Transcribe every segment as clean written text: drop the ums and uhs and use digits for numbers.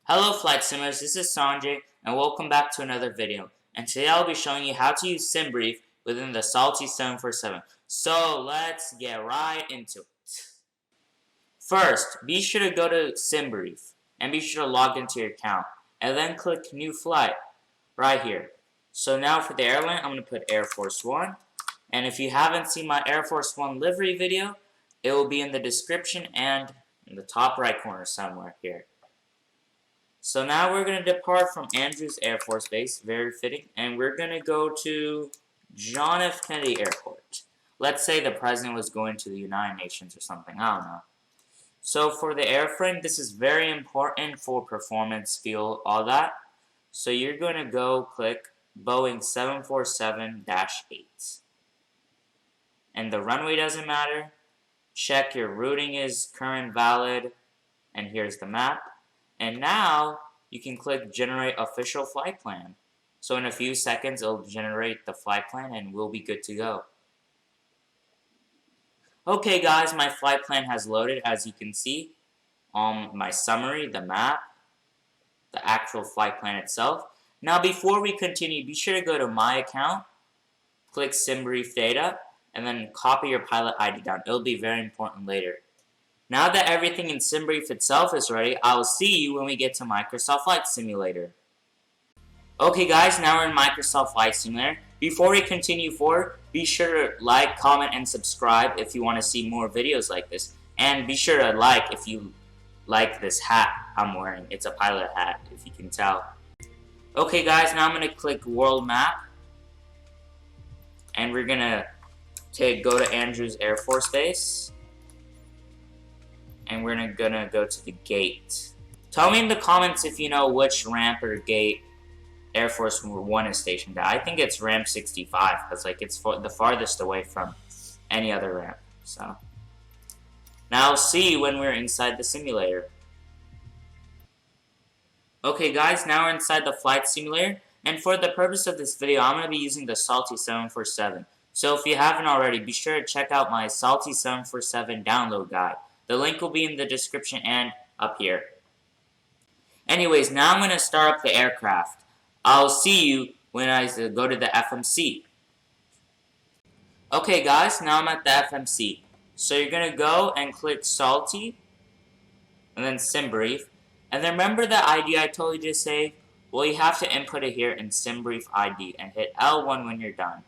Hello Flight Simmers, this is Sanjay and welcome back to another video. And today I'll be showing you how to use Simbrief within the Salty 747. So let's get right into it. First, be sure to go to Simbrief and be sure to log into your account and then click New Flight right here. So now for the airline, I'm going to put Air Force One. And if you haven't seen my Air Force One livery video, it will be in the description and in the top right corner somewhere here. So now we're going to depart from Andrews Air Force Base, very fitting, and we're going to go to John F. Kennedy Airport. Let's say the president was going to the United Nations or something, I don't know. So for the airframe, this is very important for performance, fuel, all that. So you're going to go click Boeing 747-8. And the runway doesn't matter. Check your routing is current valid, and here's the map. And now, you can click Generate Official Flight Plan. So in a few seconds, it'll generate the flight plan and we'll be good to go. Okay guys, my flight plan has loaded as you can see. My summary, the map, the actual flight plan itself. Now before we continue, be sure to go to My Account, click Simbrief Data, and then copy your pilot ID down. It'll be very important later. Now that everything in Simbrief itself is ready, I'll see you when we get to Microsoft Flight Simulator. Okay guys, now we're in Microsoft Flight Simulator. Before we continue forward, be sure to like, comment, and subscribe if you want to see more videos like this. And be sure to like if you like this hat I'm wearing. It's a pilot hat, if you can tell. Okay guys, now I'm going to click World Map. And we're going to go to Andrews Air Force Base. And we're gonna go to the gate. Tell me in the comments if you know which ramp or gate Air Force One is stationed at. I think it's ramp 65 because like it's the farthest away from any other ramp. So now I'll see you when we're inside the simulator. Okay guys, now we're inside the flight simulator, and for the purpose of this video, I'm gonna be using the Salty 747. So if you haven't already, be sure to check out my Salty 747 download guide. The link will be in the description and up here. Anyways, now I'm going to start up the aircraft. I'll see you when I go to the FMC. Okay guys, now I'm at the FMC. So you're going to go and click Salty, and then Simbrief. And then remember the ID I told you to save? Well, you have to input it here in Simbrief ID and hit L1 when you're done.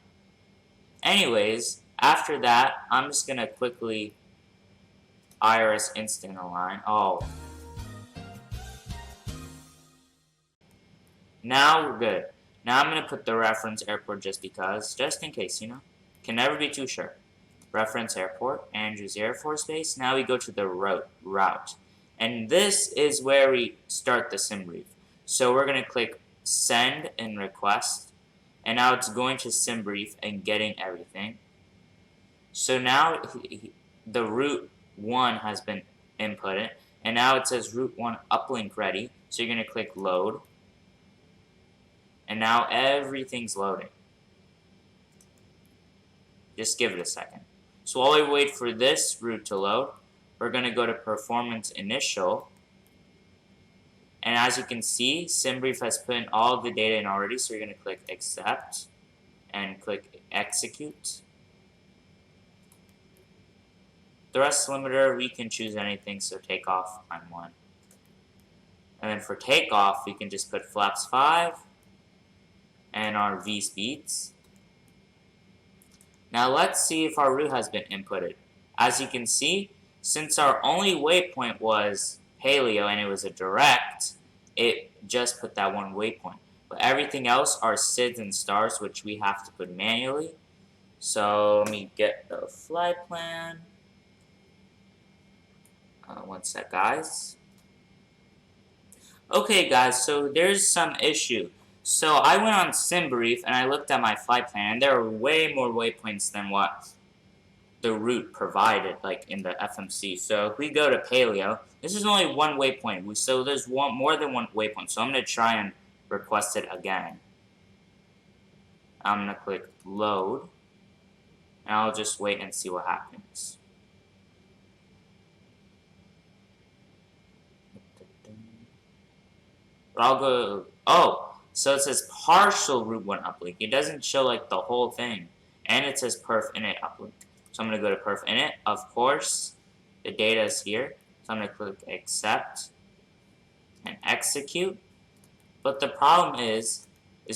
Anyways, after that, I'm just going to quickly IRS instant align. Oh. Now we're good. Now I'm going to put the reference airport just because, just in case, you know. Can never be too sure. Reference airport, Andrews Air Force Base. Now we go to the route. And this is where we start the Simbrief. So we're going to click send and request. And now it's going to Simbrief and getting everything. So now the route 1 has been inputted, and now it says route 1 uplink ready, so you're going to click load, and now everything's loading. Just give it a second. So while we wait for this route to load, we're going to go to performance initial, and as you can see, Simbrief has put in all the data in already, so you're going to click accept and click execute. Thrust limiter, we can choose anything, so takeoff, time 1. And then for takeoff, we can just put flaps 5 and our V speeds. Now let's see if our route has been inputted. As you can see, since our only waypoint was paleo and it was a direct, it just put that one waypoint. But everything else are SIDS and stars, which we have to put manually. So let me get the flight plan. One sec, guys. Okay, guys, so there's some issue. So I went on Simbrief and I looked at my flight plan, and there are way more waypoints than what the route provided, like in the FMC. So if we go to Paleo, this is only one waypoint. So there's more than one waypoint. So I'm going to try and request it again. I'm going to click load, and I'll just wait and see what happens. But I'll go, oh, so it says partial root 1 uplink. It doesn't show like the whole thing. And it says perf init uplink. So I'm going to go to perf init. Of course, the data is here. So I'm going to click accept and execute. But the problem is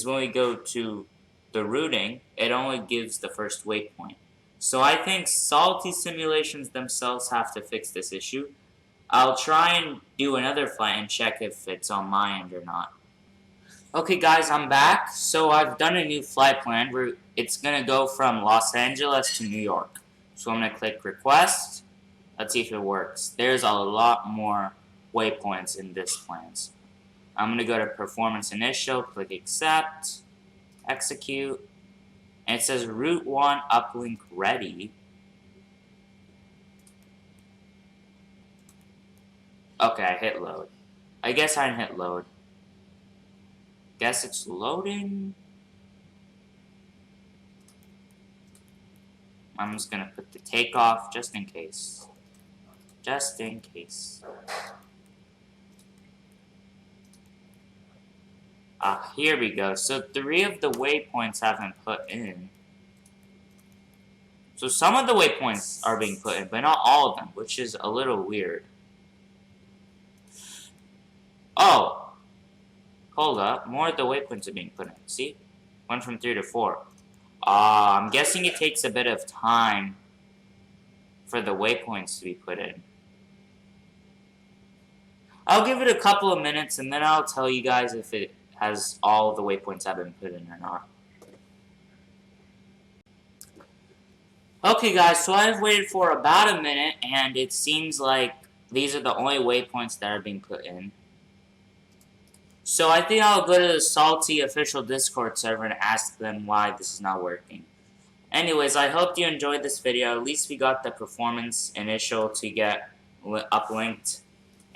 when we go to the routing, it only gives the first waypoint. So I think Salty simulations themselves have to fix this issue. I'll try and do another flight and check if it's on my end or not. Okay guys, I'm back. So I've done a new flight plan where it's going to go from Los Angeles to New York. So I'm going to click request. Let's see if it works. There's a lot more waypoints in this plan. I'm going to go to performance initial, click accept, execute, and it says route 1 uplink ready. Okay, I hit load. I guess I didn't hit load. Guess it's loading. I'm just gonna put the takeoff just in case. Just in case. Here we go. So 3 of the waypoints have been put in. So some of the waypoints are being put in, but not all of them, which is a little weird. Oh! Hold up. More of the waypoints are being put in. See? Went from 3 to 4. I'm guessing it takes a bit of time for the waypoints to be put in. I'll give it a couple of minutes and then I'll tell you guys if it has all of the waypoints have been put in or not. Okay guys, so I've waited for about a minute and it seems like these are the only waypoints that are being put in. So I think I'll go to the Salty official Discord server and ask them why this is not working. Anyways, I hope you enjoyed this video. At least we got the performance initial to get uplinked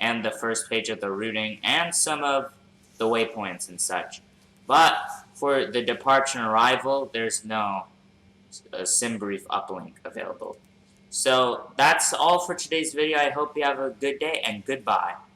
and the first page of the routing and some of the waypoints and such. But for the departure and arrival, there's no Simbrief uplink available. So that's all for today's video. I hope you have a good day and goodbye.